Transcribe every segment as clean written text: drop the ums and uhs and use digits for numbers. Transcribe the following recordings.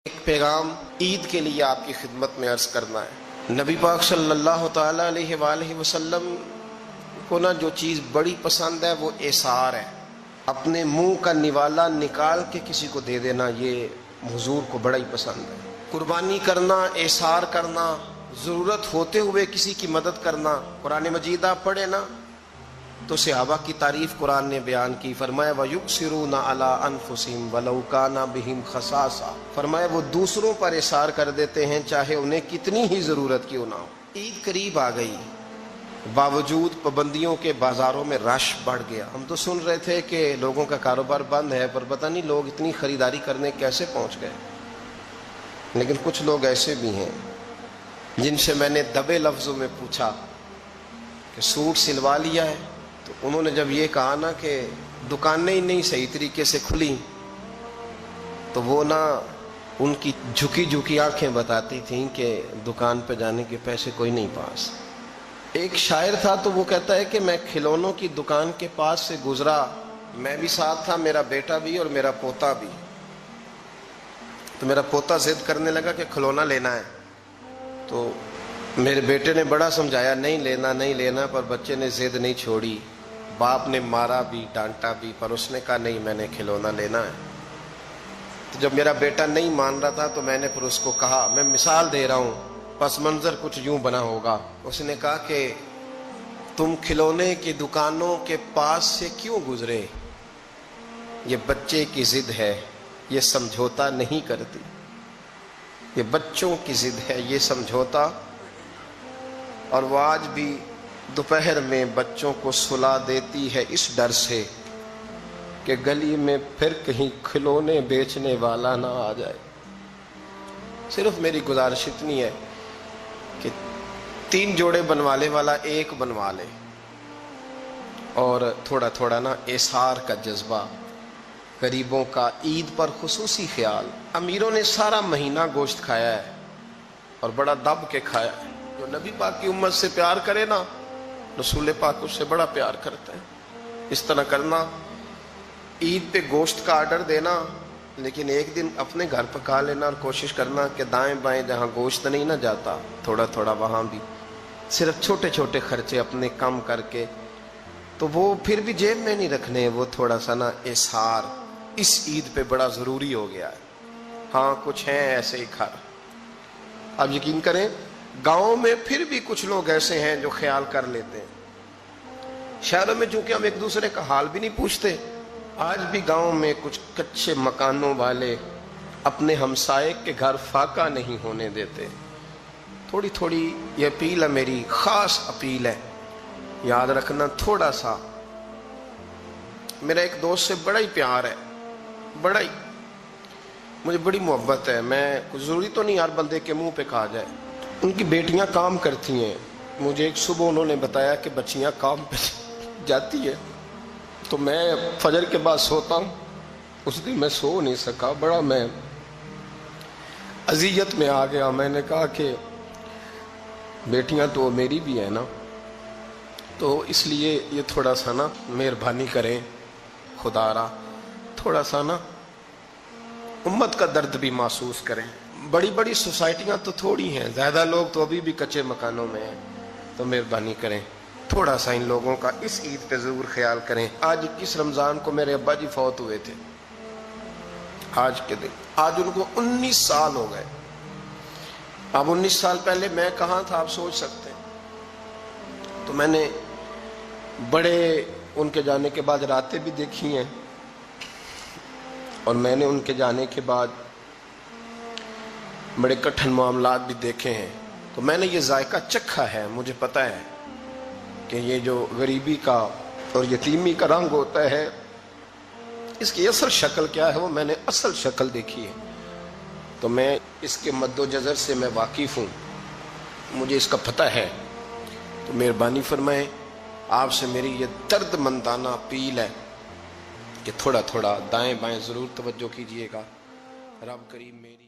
ایک پیغام عید کے لیے آپ کی خدمت میں عرض کرنا ہے۔ نبی پاک صلی اللہ تعالیٰ علیہ وآلہ وسلم کو جو چیز بڑی پسند ہے وہ ایثار ہے۔ اپنے منہ کا نوالا نکال کے کسی کو دے دینا، یہ حضور کو بڑا ہی پسند ہے۔ قربانی کرنا، ایثار کرنا، ضرورت ہوتے ہوئے کسی کی مدد کرنا۔ قرآن مجید آپ پڑھیں نا تو صحابہ کی تعریف قرآن نے بیان کی، فرمایا وَيُؤْثِرُونَ عَلَىٰ أَنفُسِهِمْ وَلَوْ كَانَ بِهِمْ خَصَاصَةٌ، فرمایا وہ دوسروں پر ایثار کر دیتے ہیں چاہے انہیں کتنی ہی ضرورت کیوں نہ ہو۔ عید قریب آ گئی، باوجود پابندیوں کے بازاروں میں رش بڑھ گیا۔ ہم تو سن رہے تھے کہ لوگوں کا کاروبار بند ہے، پر پتہ نہیں لوگ اتنی خریداری کرنے کیسے پہنچ گئے۔ لیکن کچھ لوگ ایسے بھی ہیں جن سے میں نے دبے لفظوں میں پوچھا کہ سوٹ سلوا لیا ہے، تو انہوں نے جب یہ کہا نا کہ دکانیں ہی نہیں صحیح طریقے سے کھلی، تو وہ ان کی جھکی جھکی آنکھیں بتاتی تھیں کہ دکان پہ جانے کے پیسے کوئی نہیں پاس۔ ایک شاعر تھا تو وہ کہتا ہے کہ میں کھلونوں کی دکان کے پاس سے گزرا، میں بھی ساتھ تھا، میرا بیٹا بھی اور میرا پوتا بھی۔ تو میرا پوتا ضد کرنے لگا کہ کھلونا لینا ہے، تو میرے بیٹے نے بڑا سمجھایا نہیں لینا نہیں لینا، پر بچے نے ضد نہیں چھوڑی۔ باپ نے مارا بھی ڈانٹا بھی، پر اس نے کہا نہیں میں نے کھلونا لینا ہے۔ تو جب میرا بیٹا نہیں مان رہا تھا تو میں نے پھر اس کو کہا، میں مثال دے رہا ہوں، پس منظر کچھ یوں بنا ہوگا۔ اس نے کہا کہ تم کھلونے کی دکانوں کے پاس سے کیوں گزرے؟ یہ بچے کی ضد ہے، یہ سمجھوتا نہیں کرتی۔ یہ بچوں کی ضد ہے، یہ سمجھوتا۔ اور وہ آج بھی دوپہر میں بچوں کو سلا دیتی ہے اس ڈر سے کہ گلی میں پھر کہیں کھلونے بیچنے والا نہ آ جائے۔ صرف میری گزارش اتنی ہے کہ 3 جوڑے بنوانے والا ایک بنوا لے، اور تھوڑا تھوڑا ایثار کا جذبہ، غریبوں کا عید پر خصوصی خیال۔ امیروں نے سارا مہینہ گوشت کھایا ہے اور بڑا دب کے کھایا ہے۔ جو نبی پاک کی امت سے پیار کرے نا، رسول پاک اس سے بڑا پیار کرتا ہے۔ اس طرح کرنا، عید پہ گوشت کا آرڈر دینا، لیکن ایک دن اپنے گھر پکا لینا، اور کوشش کرنا کہ دائیں بائیں جہاں گوشت نہیں نہ جاتا تھوڑا تھوڑا وہاں بھی صرف چھوٹے چھوٹے خرچے اپنے کم کر کے، تو وہ پھر بھی جیب میں نہیں رکھنے، وہ تھوڑا سا ایثار اس عید پہ بڑا ضروری ہو گیا ہے۔ ہاں کچھ ہیں ایسے ہی گھر، آپ یقین کریں گاؤں میں پھر بھی کچھ لوگ ایسے ہیں جو خیال کر لیتے ہیں۔ شہروں میں چونکہ ہم ایک دوسرے کا حال بھی نہیں پوچھتے، آج بھی گاؤں میں کچھ کچے مکانوں والے اپنے ہمسائے کے گھر فاقہ نہیں ہونے دیتے۔ تھوڑی تھوڑی یہ اپیل ہے، میری خاص اپیل ہے، یاد رکھنا تھوڑا سا۔ میرا ایک دوست سے بڑا ہی پیار ہے، بڑا ہی، مجھے بڑی محبت ہے۔ میں کچھ ضروری تو نہیں ہر بندے کے منہ پہ کہا جائے۔ ان کی بیٹیاں کام کرتی ہیں، مجھے ایک صبح انہوں نے بتایا کہ بچیاں کام پہ جاتی ہے، تو میں فجر کے بعد سوتا ہوں۔ اس دن میں سو نہیں سکا، بڑا میں اذیت میں آ گیا۔ میں نے کہا کہ بیٹیاں تو میری بھی ہیں نا، تو اس لیے یہ تھوڑا سا مہربانی کریں، خدا را تھوڑا سا امت کا درد بھی محسوس کریں۔ بڑی بڑی سوسائٹیاں تو تھوڑی ہیں، زیادہ لوگ تو ابھی بھی کچے مکانوں میں ہیں، تو مہربانی کریں تھوڑا سا ان لوگوں کا اس عید پہ ضرور خیال کریں۔ آج 21 رمضان کو میرے ابا جی فوت ہوئے تھے، آج کے دن، آج ان کو 19 سال ہو گئے۔ اب 19 سال پہلے میں کہاں تھا آپ سوچ سکتے ہیں۔ تو میں نے بڑے ان کے جانے کے بعد راتیں بھی دیکھی ہیں، اور میں نے ان کے جانے کے بعد بڑے کٹھن معاملات بھی دیکھے ہیں۔ تو میں نے یہ ذائقہ چکھا ہے، مجھے پتہ ہے کہ یہ جو غریبی کا اور یتیمی کا رنگ ہوتا ہے، اس کی اصل شکل کیا ہے وہ میں نے اصل شکل دیکھی ہے۔ تو میں اس کے مد و جزر سے میں واقف ہوں، مجھے اس کا پتہ ہے۔ تو مہربانی فرمائیں، آپ سے میری یہ درد مندانہ اپیل ہے کہ تھوڑا تھوڑا دائیں بائیں ضرور توجہ کیجئے گا۔ رب کریم میری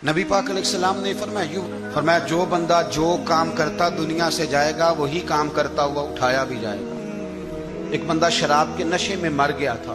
نبی پاک علیہ السلام نے فرمایا جو بندہ جو کام کرتا دنیا سے جائے گا وہی کام کرتا ہوا اٹھایا بھی جائے گا۔ ایک بندہ شراب کے نشے میں مر گیا تھا،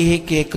1-1,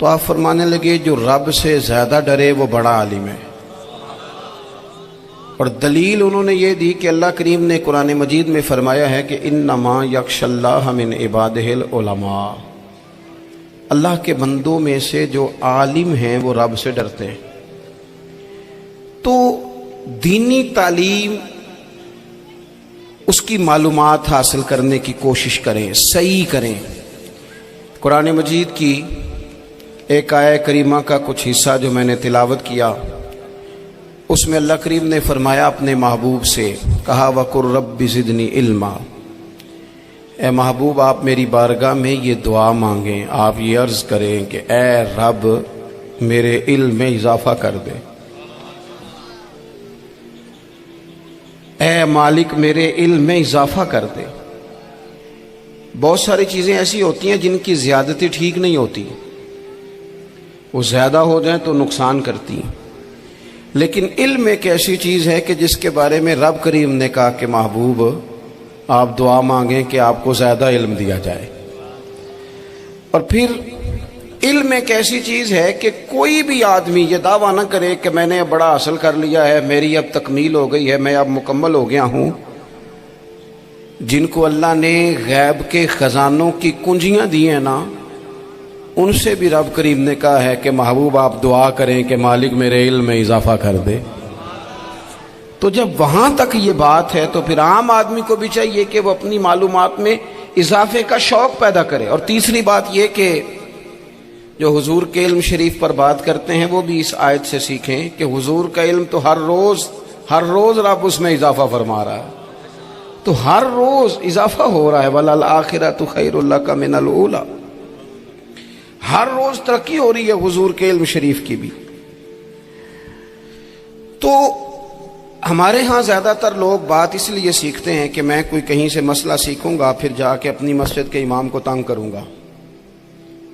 تو آپ فرمانے لگے جو رب سے زیادہ ڈرے وہ بڑا عالم ہے. اور دلیل انہوں نے یہ دی کہ اللہ کریم نے قرآن مجید میں فرمایا ہے کہ انما یخشی اللہ من عبادہ العلماء، اللہ کے بندوں میں سے جو عالم ہیں وہ رب سے ڈرتے ہیں. تو دینی تعلیم، اس کی معلومات حاصل کرنے کی کوشش کریں، صحیح کریں. قرآن مجید کی ایک آیہ کریمہ کا کچھ حصہ جو میں نے تلاوت کیا، اس میں اللہ کریم نے فرمایا اپنے محبوب سے، کہا وَقُلْ رَبِّ زِدْنِي عِلْمًا، اے محبوب آپ میری بارگاہ میں یہ دعا مانگیں، آپ یہ عرض کریں کہ اے رب میرے علم میں اضافہ کر دے، اے مالک میرے علم میں اضافہ کر دے. بہت ساری چیزیں ایسی ہوتی ہیں جن کی زیادتی ٹھیک نہیں ہوتی، وہ زیادہ ہو جائیں تو نقصان کرتی ہیں. لیکن علم ایک ایسی چیز ہے کہ جس کے بارے میں رب کریم نے کہا کہ محبوب آپ دعا مانگیں کہ آپ کو زیادہ علم دیا جائے. اور پھر علم ایک ایسی چیز ہے کہ کوئی بھی آدمی یہ دعویٰ نہ کرے کہ میں نے بڑا حاصل کر لیا ہے، میری اب تکمیل ہو گئی ہے، میں اب مکمل ہو گیا ہوں. جن کو اللہ نے غیب کے خزانوں کی کنجیاں دی ہیں نا، ان سے بھی رب کریم نے کہا ہے کہ محبوب آپ دعا کریں کہ مالک میرے علم میں اضافہ کر دے. تو جب وہاں تک یہ بات ہے تو پھر عام آدمی کو بھی چاہیے کہ وہ اپنی معلومات میں اضافے کا شوق پیدا کرے. اور تیسری بات یہ کہ جو حضور کے علم شریف پر بات کرتے ہیں وہ بھی اس آیت سے سیکھیں کہ حضور کا علم تو ہر روز رب اس میں اضافہ فرما رہا ہے، تو ہر روز اضافہ ہو رہا ہے. وَلَلْآخِرَةُ خَيْرٌ لَكَ مِنَ الْأُولَىٰ، ہر روز ترقی ہو رہی ہے حضور کے علم شریف کی بھی. تو ہمارے ہاں زیادہ تر لوگ بات اس لیے سیکھتے ہیں کہ میں کوئی کہیں سے مسئلہ سیکھوں گا پھر جا کے اپنی مسجد کے امام کو تنگ کروں گا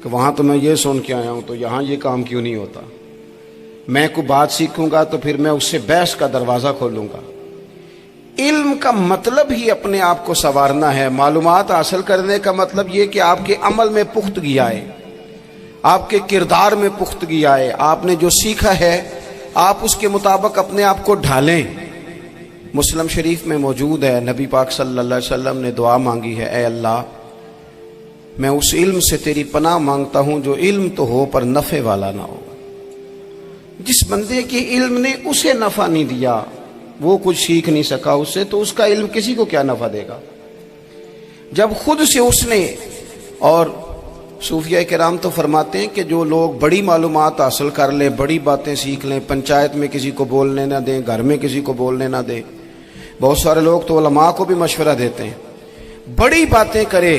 کہ وہاں تو میں یہ سن کے آیا ہوں تو یہاں یہ کام کیوں نہیں ہوتا. میں کوئی بات سیکھوں گا تو پھر میں اس سے بحث کا دروازہ کھولوں گا. علم کا مطلب ہی اپنے آپ کو سنوارنا ہے. معلومات حاصل کرنے کا مطلب یہ کہ آپ کے عمل میں پختگی آئے، آپ کے کردار میں پختگی آئے، آپ نے جو سیکھا ہے آپ اس کے مطابق اپنے آپ کو ڈھالیں. مسلم شریف میں موجود ہے، نبی پاک صلی اللہ علیہ وسلم نے دعا مانگی ہے، اے اللہ میں اس علم سے تیری پناہ مانگتا ہوں جو علم تو ہو پر نفع والا نہ ہو. جس بندے کے علم نے اسے نفع نہیں دیا، وہ کچھ سیکھ نہیں سکا اس سے، تو اس کا علم کسی کو کیا نفع دے گا. جب خود سے اس نے، اور صوفیہ کرام تو فرماتے ہیں کہ جو لوگ بڑی معلومات حاصل کر لیں، بڑی باتیں سیکھ لیں، پنچایت میں کسی کو بولنے نہ دیں، گھر میں کسی کو بولنے نہ دیں. بہت سارے لوگ تو علماء کو بھی مشورہ دیتے ہیں، بڑی باتیں کرے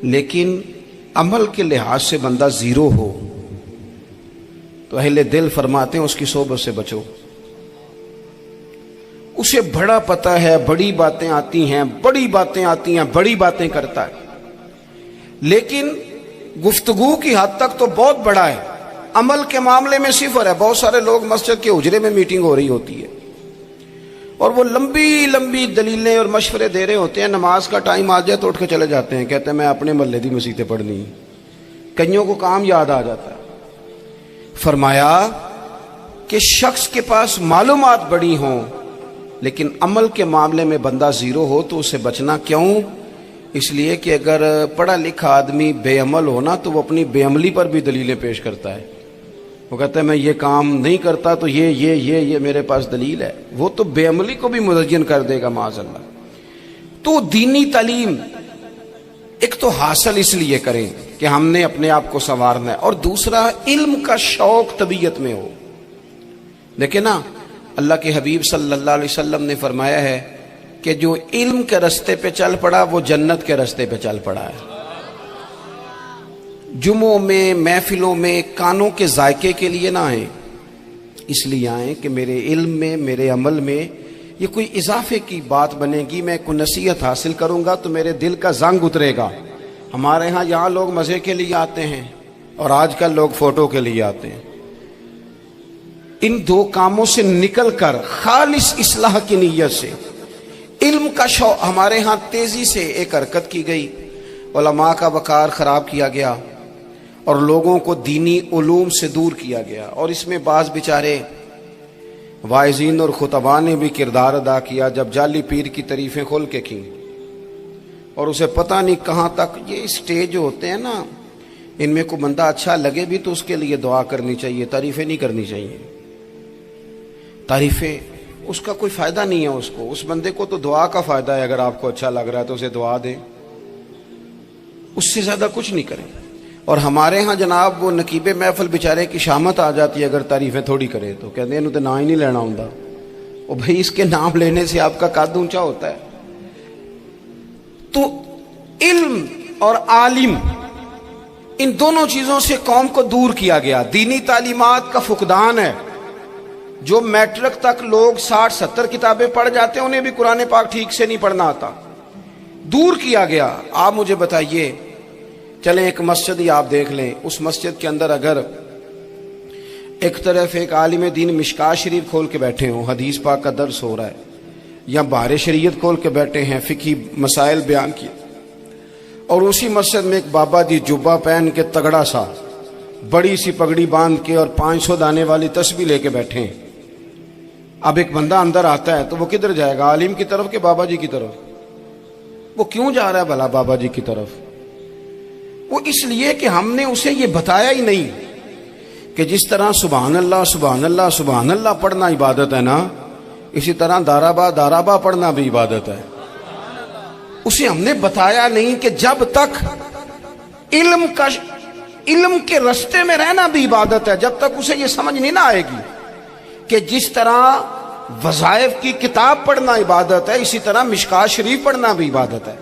لیکن عمل کے لحاظ سے بندہ زیرو ہو تو اہل دل فرماتے ہیں اس کی صحبت سے بچو. اسے بڑا پتہ ہے، بڑی باتیں آتی ہیں، بڑی باتیں کرتا ہے، لیکن گفتگو کی حد تک تو بہت بڑا ہے، عمل کے معاملے میں صفر ہے. بہت سارے لوگ مسجد کے حجرے میں میٹنگ ہو رہی ہوتی ہے اور وہ لمبی دلیلیں اور مشورے دے رہے ہوتے ہیں، نماز کا ٹائم آ جائے تو اٹھ کے چلے جاتے ہیں، کہتے ہیں میں اپنے محلے دی مسیتیں پڑھنی. کئیوں کو کام یاد آ جاتا ہے. فرمایا کہ شخص کے پاس معلومات بڑی ہوں لیکن عمل کے معاملے میں بندہ زیرو ہو تو اسے بچنا کیوں؟ اس لیے کہ اگر پڑھا لکھا آدمی بے عمل ہونا تو وہ اپنی بے عملی پر بھی دلیلیں پیش کرتا ہے. وہ کہتا ہے میں یہ کام نہیں کرتا تو یہ میرے پاس دلیل ہے. وہ تو بے عملی کو بھی مزین کر دے گا معاذ اللہ. تو دینی تعلیم ایک تو حاصل اس لیے کریں کہ ہم نے اپنے آپ کو سنوارنا ہے، اور دوسرا علم کا شوق طبیعت میں ہو. دیکھیں نا، اللہ کے حبیب صلی اللہ علیہ وسلم نے فرمایا ہے کہ جو علم کے رستے پہ چل پڑا وہ جنت کے رستے پہ چل پڑا ہے. جمعوں میں، محفلوں میں کانوں کے ذائقے کے لیے نہ آئیں، اس لیے آئیں کہ میرے علم میں، میرے عمل میں یہ کوئی اضافے کی بات بنے گی، میں کوئی نصیحت حاصل کروں گا تو میرے دل کا زنگ اترے گا. ہمارے ہاں یہاں لوگ مزے کے لیے آتے ہیں اور آج کل لوگ فوٹو کے لیے آتے ہیں. ان دو کاموں سے نکل کر خالص اصلاح کی نیت سے علم کا شوق. ہمارے ہاں تیزی سے ایک حرکت کی گئی، علماء کا وقار خراب کیا گیا. اور لوگوں کو دینی علوم سے دور کیا گیا. اور اس میں بعض بیچارے واعظین اور خطباء نے بھی کردار ادا کیا جب جعلی پیر کی تعریفیں کھول کے کی اور اسے پتہ نہیں کہاں تک. یہ اسٹیج جو ہوتے ہیں نا, ان میں کوئی بندہ اچھا لگے بھی تو اس کے لیے دعا کرنی چاہیے, تعریفیں نہیں کرنی چاہیے. تعریفیں اس کا کوئی فائدہ نہیں ہے. اس بندے کو تو دعا کا فائدہ ہے. اگر آپ کو اچھا لگ رہا ہے تو اسے دعا دیں, اس سے زیادہ کچھ نہیں کریں. اور ہمارے ہاں جناب وہ نقیب محفل بیچارے کی شامت آ جاتی ہے اگر تعریفیں تھوڑی کرے تو کہتے ہیں انہوں تو نام ہی نہیں لینا ہوں. اور بھائی اس کے نام لینے سے آپ کا قد اونچا ہوتا ہے. تو علم اور عالم ان دونوں چیزوں سے قوم کو دور کیا گیا. دینی تعلیمات کا فقدان ہے. جو میٹرک تک لوگ 60-70 کتابیں پڑھ جاتے ہیں انہیں بھی قرآن پاک ٹھیک سے نہیں پڑھنا آتا. دور کیا گیا. آپ مجھے بتائیے, چلیں ایک مسجد ہی آپ دیکھ لیں, اس مسجد کے اندر اگر ایک طرف ایک عالم دین مشکات شریف کھول کے بیٹھے ہوں, حدیث پاک کا درس ہو رہا ہے, یا بہار شریعت کھول کے بیٹھے ہیں, فقہی مسائل بیان کیے, اور اسی مسجد میں ایک بابا جی جبہ پہن کے تگڑا سا بڑی سی پگڑی باندھ کے اور 500 دانے والی تسبیح لے کے بیٹھے ہیں. اب ایک بندہ اندر آتا ہے تو وہ کدھر جائے گا, عالم کی طرف کہ بابا جی کی طرف؟ وہ کیوں جا رہا ہے بھلا بابا جی کی طرف؟ وہ اس لیے کہ ہم نے اسے یہ بتایا ہی نہیں کہ جس طرح سبحان اللہ سبحان اللہ سبحان اللہ پڑھنا عبادت ہے نا, اسی طرح دارابا پڑھنا بھی عبادت ہے. اسے ہم نے بتایا نہیں کہ جب تک علم کے رستے میں رہنا بھی عبادت ہے, جب تک اسے یہ سمجھ نہیں نہ آئے گی کہ جس طرح وظائف کی کتاب پڑھنا عبادت ہے اسی طرح مشکات شریف پڑھنا بھی عبادت ہے.